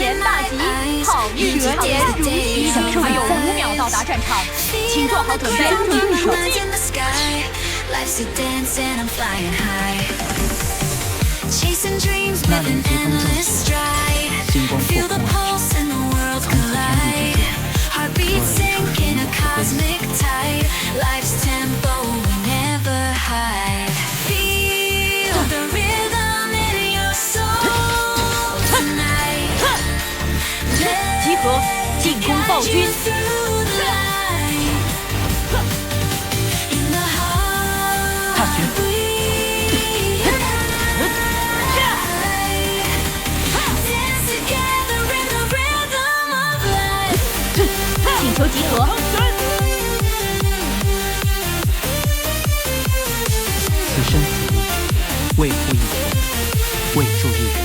年大吉，好运连连，享受还有5秒到达战场，请做好准备，尊重对手。那领疾风正起，星光破空而至，从此天地之间，多了一处生活集合，进攻暴君！踏雪。请求集合。此生此地，为负一魂，为助一人。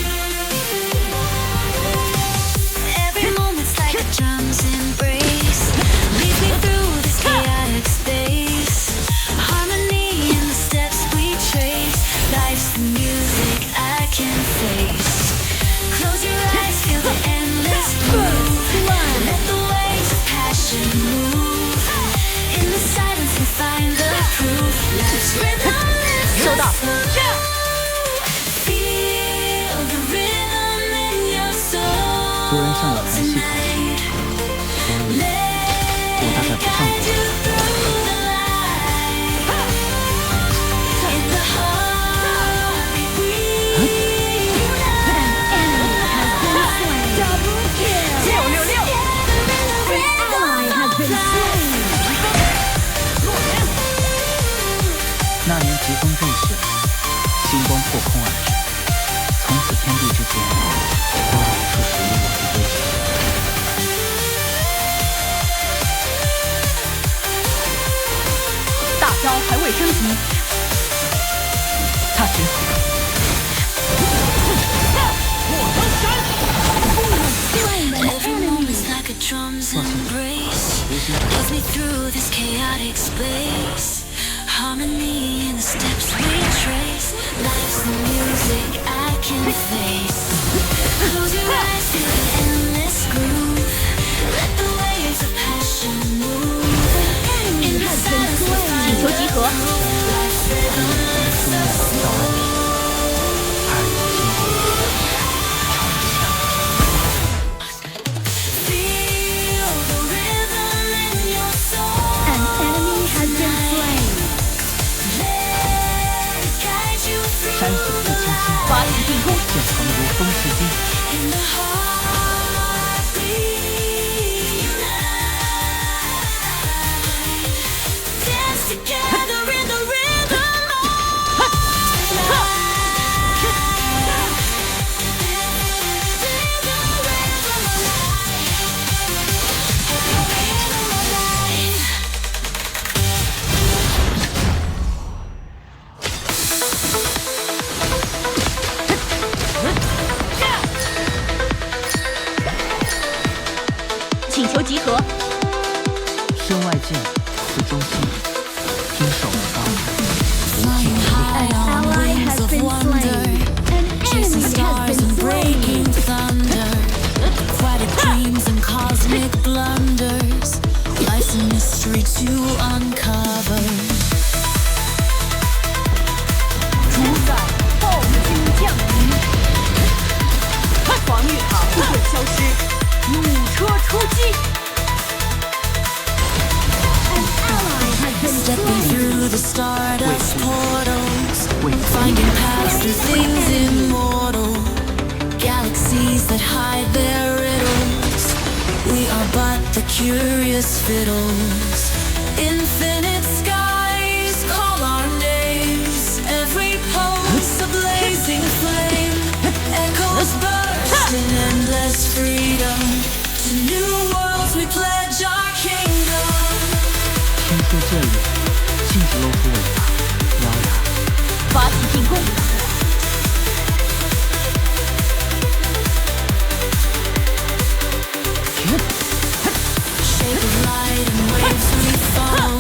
收到。族人上有台系统，所以我大概不上火。那年疾风正起，星光破空而至，从此天地之间，多了一处属于我的归宿。大招还未升级，踏雪。Harmony in the steps we trace. Life's the music I can face. Close your eyes, feel the endless groove. Let the waves of passion move. In the silence we find the groove. Life's rhythm is so smooth. 二人心Feel the rhythm in your soul. An enemy has been slain. 山水不清新，发起进攻！剑横如风似金。In the heartbeat, dance together in the rhythm of life. 请求集合。身外剑，此中心，听手刀，无尽 Flying 无 high on Ally wings has of been wonder, slain. An chasing enemy stars has and been breaking slain. thunder, quiet dreams and cosmic blunders. Life's a mystery to uncover. 主宰暴君降临，防御塔不会消失，弩车出击。An ally has been Stepping slain. through the stardust portals, finding paths through things immortal, galaxies that hide their riddles. We are but the curious fiddles. Infinite skies call our names. Every pulse a blazing flame. Echoes burst in endless freedom. To new worlds we pledge our kingdom. 听说这里禁止露出尾巴，獠牙。发起进攻！Shape of light and waves we follow.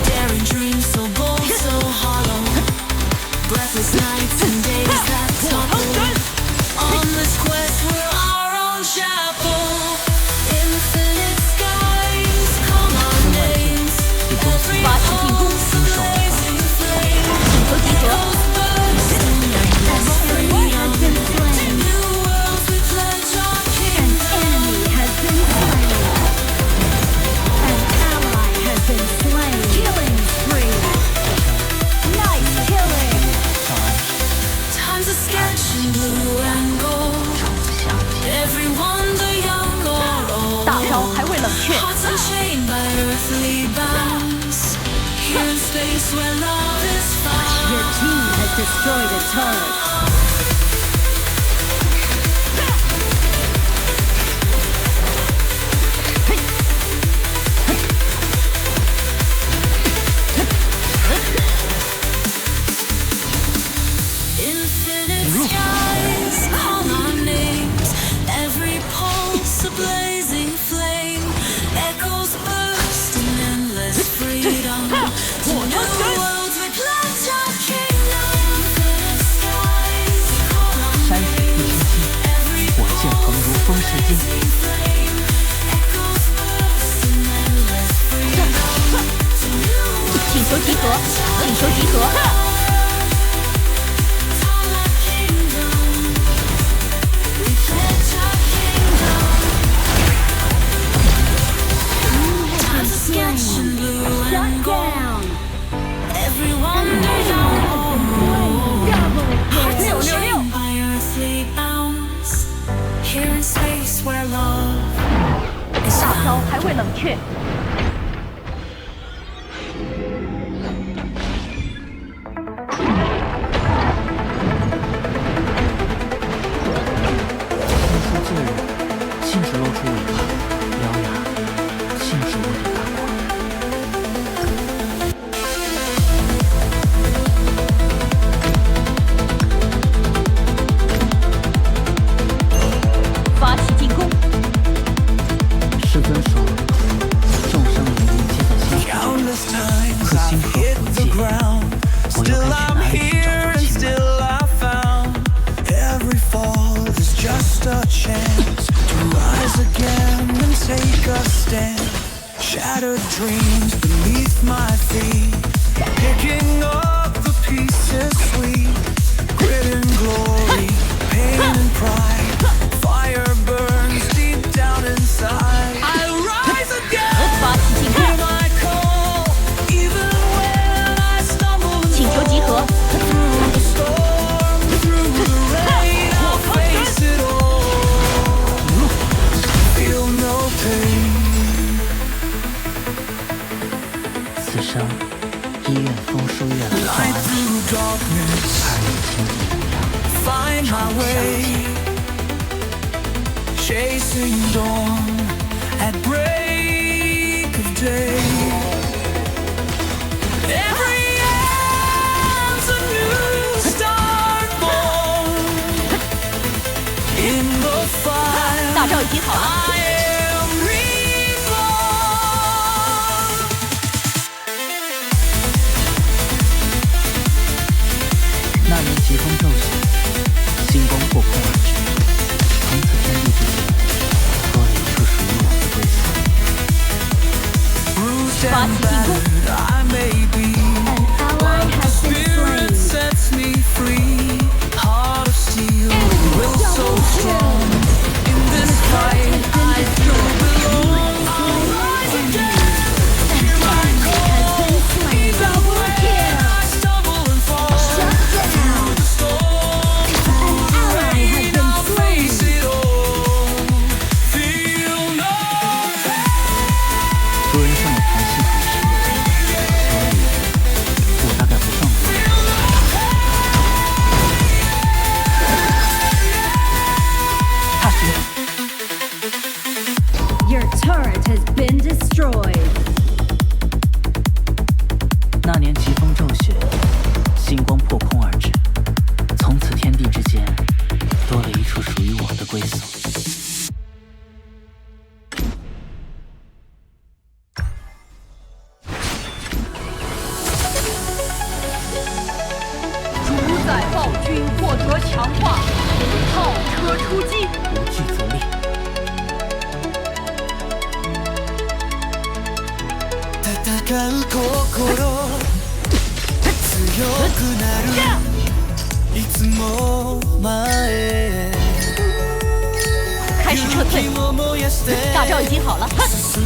Daring dreams so bold, so hollow. Breathless nights and days that topple. On this quest we're our own destroyed a turret. Infinite skies call our names. Every pulse a blazing flame. Echoes burst in endless freedom. To new worlds we pledge our kingdom. Infinite skies call our 山水不清晰， every 我见横如风世境。 flame. Echoes burst in endless freedom. To new worlds 请求集合，请求集合。 Shut down. Everyone666 by earthly bounds. Here in space where love is 大 found. 招还未冷却，听说这日，信使露出尾巴，獠牙，信使我抵达过。发起进攻。师尊说，众生灵灵皆在心头， Countless times 可心 I've 和 hit 不 the 界， ground. 我又 Still 该去 I'm 哪里去 here 找 and 亲人？ still I found every fall is just a chance to rise again and take a stand. Shattered dreams beneath my feet, picking up the pieces sweet. Grit and glory, pain and pride. Fire burns deep down inside. I rise again. 发起进攻， Hear my call, even when I stumble and 请求集合。 through the storm, through the rain, I'll face it all. Feel no pain. 此生医院风书院来照 Light 安 through darkness, 二日清地无恙， find my way. Chasing dawn at break of day. Every end's a new start born. In the fire, 大招已经好了， I am reborn. 那年疾风骤雪，星光破空而至，从此天地之间多了一处属于我的归宿。 Bruised Phát and起进攻。 battered I may be, An ally the has been spirit slain. sets me free. Heart of steel, will so strong. In this fight, I still belong. I'll rise again. Hear my call. Even when I stumble and fall. Through the storm, through the rain, I'll face it all. Feel no pain. 族人上了盘膝鬼石，所以我大概不放过。踏实。 Your turret has been destroyed. 那年疾风骤雪，星光破空而至，从此天地之间多了一处属于我的归宿。主宰暴君获得强化，炮车出击。无惧则烈。戦う心強くなるいつも前へ开始撤退，勇気を燃やして大招已经好了。進む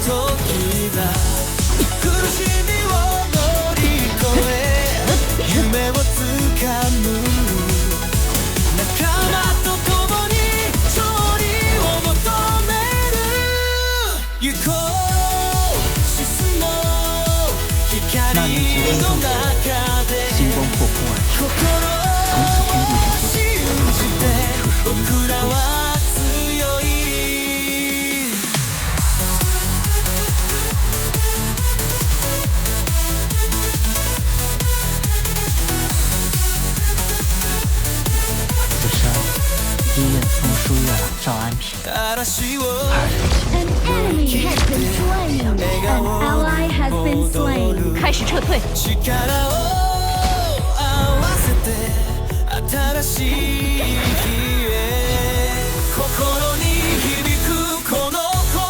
時だ苦しみを乗り越え夢をつかむ仲間と共に勝利を求める行こう進もう那年疾光の风骤雪，中で星光破空而至。赵安平，嵐を An enemy has been slain. An ally has been slain. 开始撤退，力を合わせて新しい日へ心に響くこの声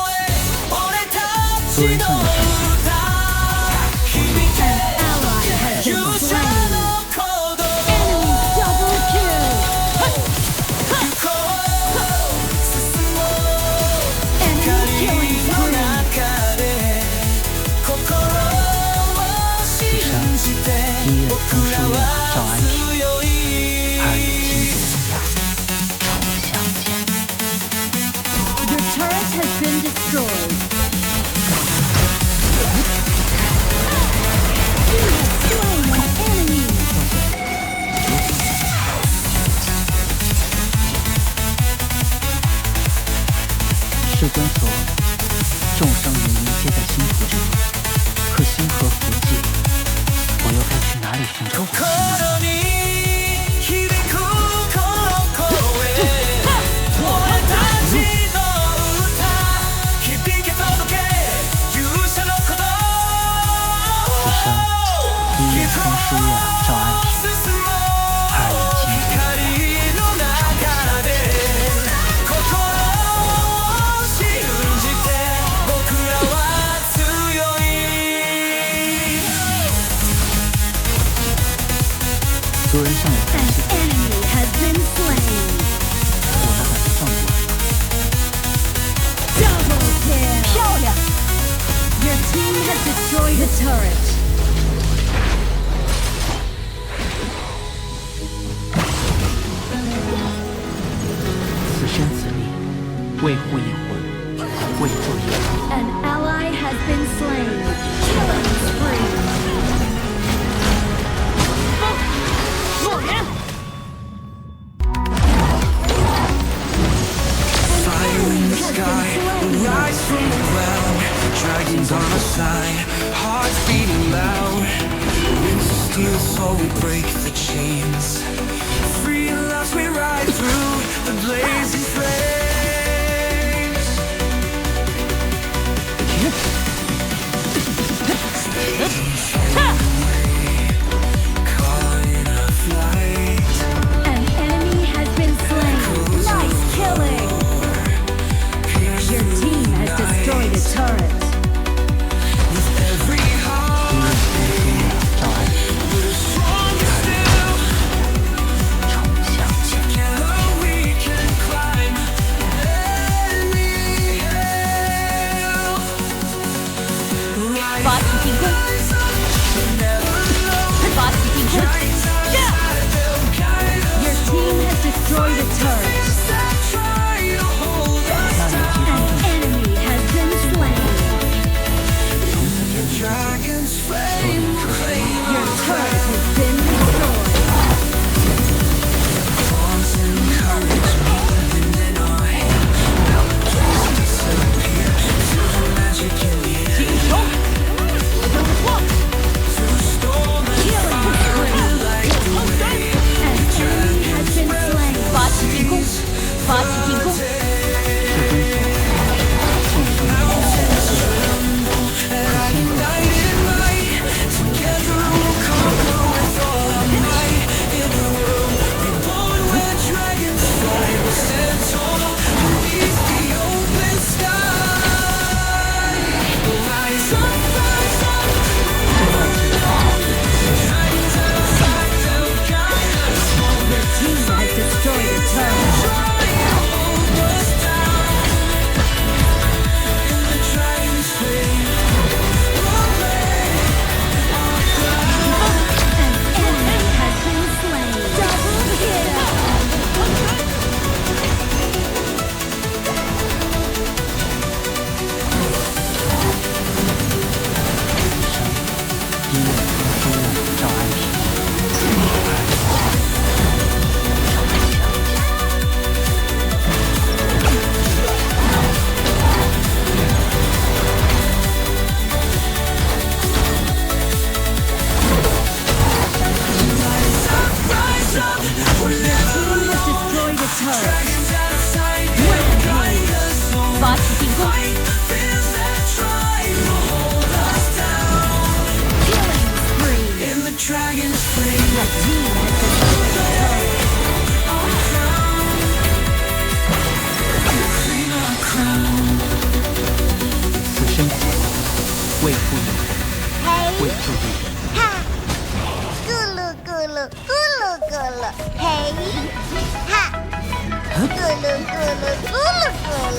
俺たちの歌響 An ally け has 勇 been 者 slain. の鼓動 Enemy double kill. 行こう進もう Enemy 光 killing の spree. 中で心を信じて僕らは強い二人金重相见。 Your turret has been destroyed. You have slain an enemy. 世尊说，众生芸芸皆在星途之中，可星河福寂，我又该去哪里寻找福星呢？心に響くこの声俺たちの歌響け届け勇者の鼓動此生一人风书院赵安平，進もう二人金光の中で心を信じて僕らは強い族人尚有残 An 气， enemy has been slain. 我把他放过。 Double kill. 漂亮， Your team has destroyed the turret. 此生此命，为护一魂，为救一魂。 An ally has been slain. Killing spree. 落人， Fire in the sky, rise from the ground. Dragons on our side, hearts beating loud. Winds of steel, so we break the chains. Free at last, we ride through the blazing flames. Caught in a flight. An enemy has been slain. Nice killing. Your team has destroyed a turret. With every 一 heart, 人风书院赵安平， we're stronger still. 重相见。 Together we can climb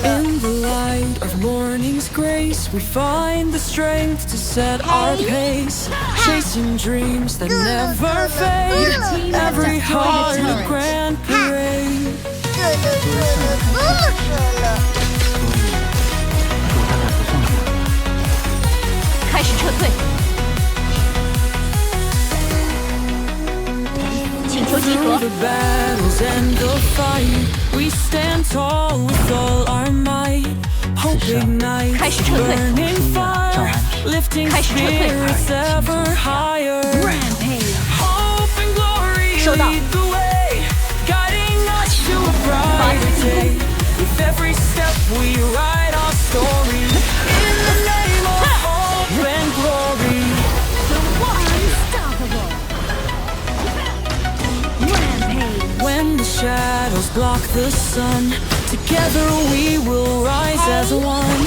In the light of morning's grace, we find the strength to set our pace, chasing dreams that never fade. Every heart a grand parade. 开始撤退，请求集合 Through。the battles and the fight, we stand tall with all our might. Hope ignites 开始撤退 burning fire, lifting 开始撤退 spirits ever higher. Rampage. Hope and glory 收到 lead the way, guiding us to a brighter day. With every step we write our story in the name of hope and glory. Unstoppable. Rampage. When the shadows block the sun, together we will rise as one.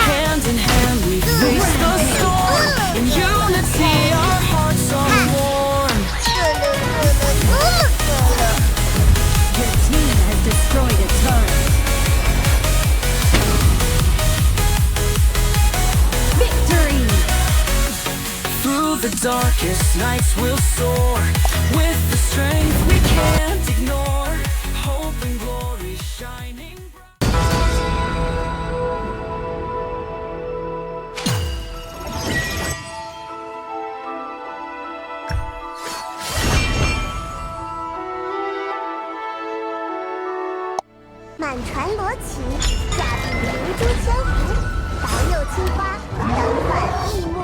Hand in hand we face the storm. In unity our hearts are warm. Your team has destroyed a turret. Victory. Through the darkest nights we'll soar, with the strength we can't ignore. Hope and glory shining bright. 满船罗绮，驾碧明珠千湖，保佑青花，等返一木